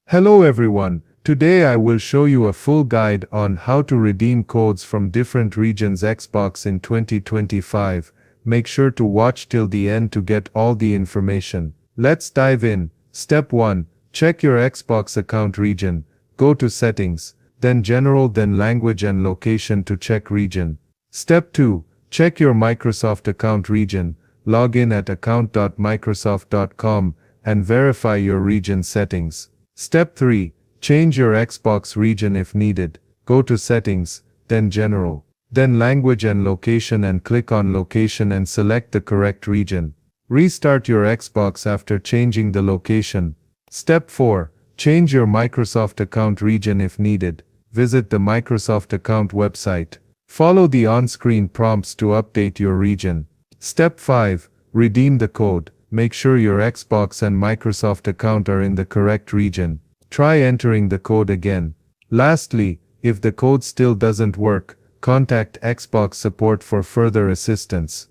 Hello everyone, today I will show you a full guide on how to redeem codes from different regions Xbox in 2025. Make sure to watch till the end to get all the information. Let's dive in. Step 1. Check your Xbox account region. Go to Settings, then General, then Language and Location to check region. Step 2. Check your Microsoft account region. Log in at account.microsoft.com and verify your region settings. Step 3. Change your Xbox region if needed. Go to Settings, then General, then Language and Location and click on Location and select the correct region. Restart your Xbox after changing the location. Step 4. Change your Microsoft account region if needed. Visit the Microsoft account website. Follow the on-screen prompts to update your region. Step 5. Redeem the code. Make sure your Xbox and Microsoft account are in the correct region. Try entering the code again. Lastly, if the code still doesn't work, contact Xbox support for further assistance.